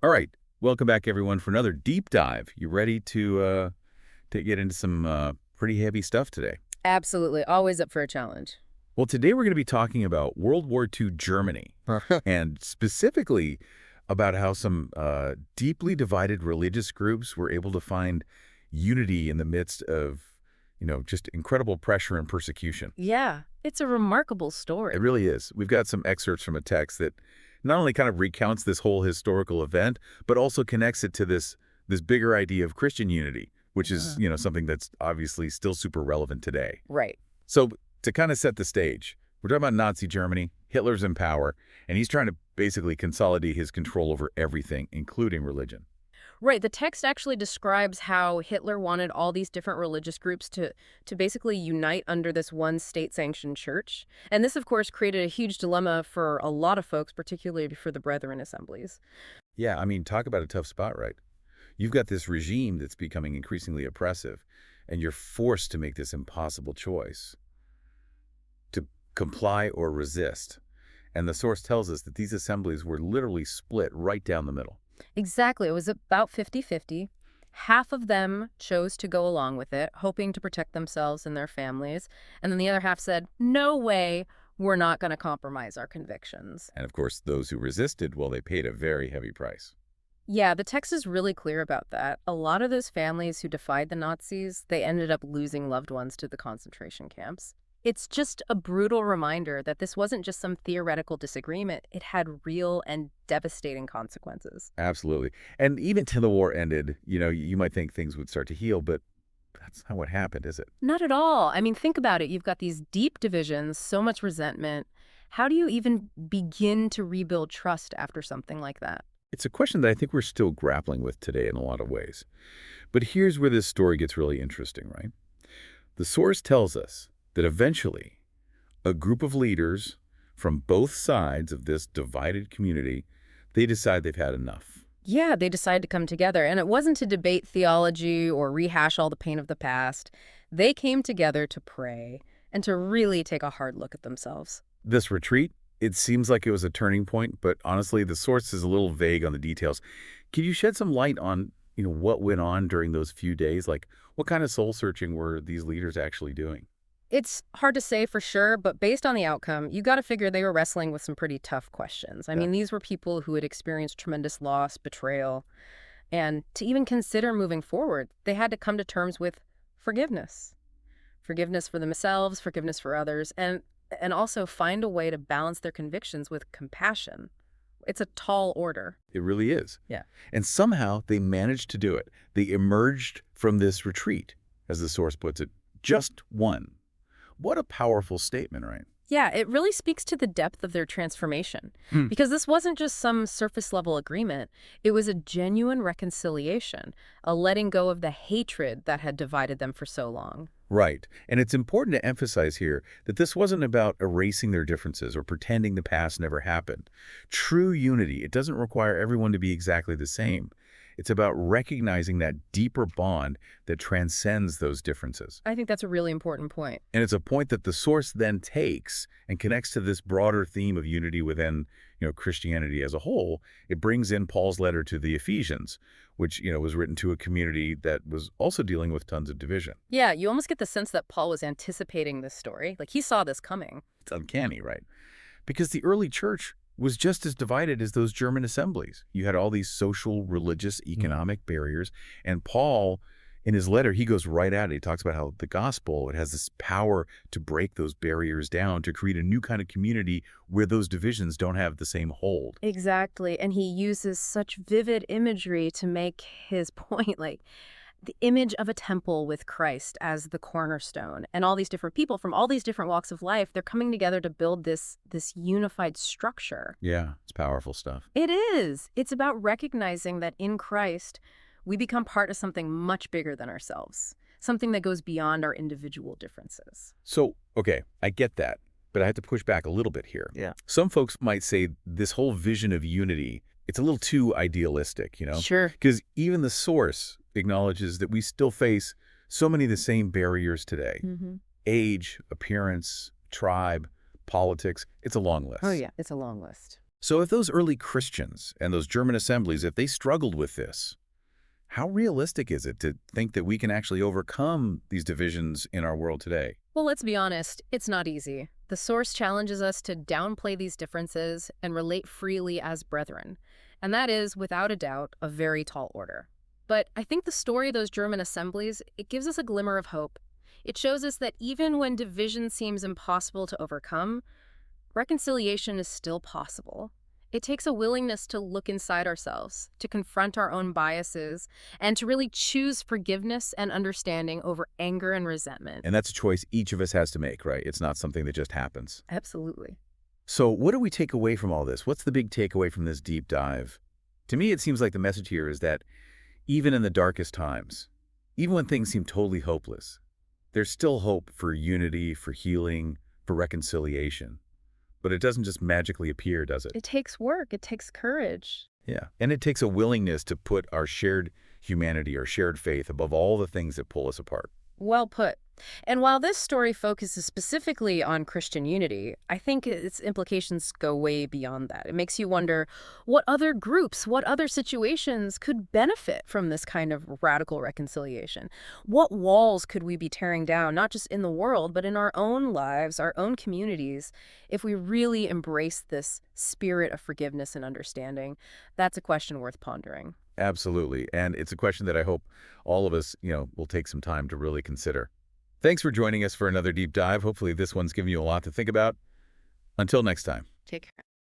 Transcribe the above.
All right, welcome back everyone for another deep dive. You ready to get into some pretty heavy stuff today? Absolutely. Always up for a challenge. Well, today we're going to be talking about World War II Germany, and specifically about how some deeply divided religious groups were able to find unity in the midst of, just incredible pressure and persecution. Yeah, it's a remarkable It story. really is. We've got some excerpts from a text that not only kind of recounts this whole historical event, but also connects it to this bigger idea of Christian unity, which is, Uh, something that's obviously still super relevant today. right. So to kind of set the stage, we're talking about Nazi Germany. Hitler's in power, and he's trying to basically consolidate his control over everything, including religion. Right. The text actually describes how Hitler wanted all these different religious groups to basically unite under this one state-sanctioned church. And this, of course, created a huge dilemma for a lot of folks, particularly for the Brethren assemblies. Yeah, I mean, talk about a tough spot, right? You've got this regime that's becoming increasingly oppressive, and you're forced to make this impossible choice to comply or resist. And the source tells us that these assemblies were literally split right down the middle. Exactly. It was about 50-50. Half of them chose to go along with it, hoping to protect themselves and their families. And then the other half said, no way, we're not going to compromise our convictions. And of course, those who resisted, well, they paid a very heavy price. Yeah, the text is really clear about that. A lot of those families who defied the Nazis, they ended up losing loved ones to the concentration camps. It's just a brutal reminder that this wasn't just some theoretical disagreement. It had real and devastating consequences. Absolutely. And even till the war ended, you might think things would start to heal, but that's not what happened, is it? Not at all. I mean, think about it. You've got these deep divisions, so much resentment. How do you even begin to rebuild trust after something like that? It's a question that I think we're still grappling with today in a lot of ways. But here's where this story gets really interesting, right? The source tells us that eventually a group of leaders from both sides of this divided community, they decide they've had enough. Yeah, they decide to come together. And it wasn't to debate theology or rehash all the pain of the past. They came together to pray and to really take a hard look at themselves. This retreat, it seems like it was a turning point, but honestly, the source is a little vague on the details. Can you shed some light on, what went on during those few days? Like, what kind of soul searching were these leaders actually doing? It's hard to say for sure, but based on the outcome, you got to figure they were wrestling with some pretty tough questions. I Yeah. mean, these were people who had experienced tremendous loss, betrayal, and to even consider moving forward, they had to come to terms with forgiveness. Forgiveness for themselves, forgiveness for others, and also find a way to balance their convictions with compassion. It's a tall order. It really is. Yeah. And somehow they managed to do it. They emerged from this retreat, as the source puts it, just one. What a powerful statement, right? Yeah, it really speaks to the depth of their transformation. Hmm. Because this wasn't just some surface level agreement. It was a genuine reconciliation, a letting go of the hatred that had divided them for so long. Right. And it's important to emphasize here that this wasn't about erasing their differences or pretending the past never happened. True unity, it doesn't require everyone to be exactly the same. It's about recognizing that deeper bond that transcends those differences. I think that's a really important point. And it's a point that the source then takes and connects to this broader theme of unity within, Christianity as a whole. It brings in Paul's letter to the Ephesians, which, was written to a community that was also dealing with tons of division. Yeah, you almost get the sense that Paul was anticipating this story. Like he saw this coming. It's uncanny, right? Because the early church was just as divided as those German assemblies. You had all these social, religious, economic barriers. And Paul, in his letter, he goes right at it. He talks about how the gospel, it has this power to break those barriers down, to create a new kind of community where those divisions don't have the same hold. Exactly. And he uses such vivid imagery to make his point, like the image of a temple with Christ as the cornerstone and all these different people from all these different walks of life, they're coming together to build this unified structure. Yeah, it's powerful stuff. It is. It's about recognizing that in Christ, we become part of something much bigger than ourselves, something that goes beyond our individual differences. So, okay, I get that, but I have to push back a little bit here. Yeah. Some folks might say this whole vision of unity, it's a little too idealistic, Sure. Because even the source acknowledges that we still face so many of the same barriers today. Mm-hmm. Age, appearance, tribe, politics, it's a long list. Oh, yeah. It's a long list. So if those early Christians and those German assemblies, if they struggled with this, how realistic is it to think that we can actually overcome these divisions in our world today? Well, let's be honest, it's not easy. The source challenges us to downplay these differences and relate freely as brethren. And that is, without a doubt, a very tall order. But I think the story of those German assemblies, it gives us a glimmer of hope. It shows us that even when division seems impossible to overcome, reconciliation is still possible. It takes a willingness to look inside ourselves, to confront our own biases, and to really choose forgiveness and understanding over anger and resentment. And that's a choice each of us has to make, right? It's not something that just happens. Absolutely. So what do we take away from all this? What's the big takeaway from this deep dive? To me, it seems like the message here is that even in the darkest times, even when things seem totally hopeless, there's still hope for unity, for healing, for reconciliation. But it doesn't just magically appear, does it? It takes work, it takes courage. Yeah. And it takes a willingness to put our shared humanity, our shared faith above all the things that pull us apart. Well put. And while this story focuses specifically on Christian unity, I think its implications go way beyond that. It makes you wonder what other groups, what other situations could benefit from this kind of radical reconciliation? What walls could we be tearing down, not just in the world, but in our own lives, our own communities, if we really embrace this spirit of forgiveness and understanding? That's a question worth pondering. Absolutely. And it's a question that I hope all of us, will take some time to really consider. Thanks for joining us for another deep dive. Hopefully this one's given you a lot to think about. Until next time. Take care.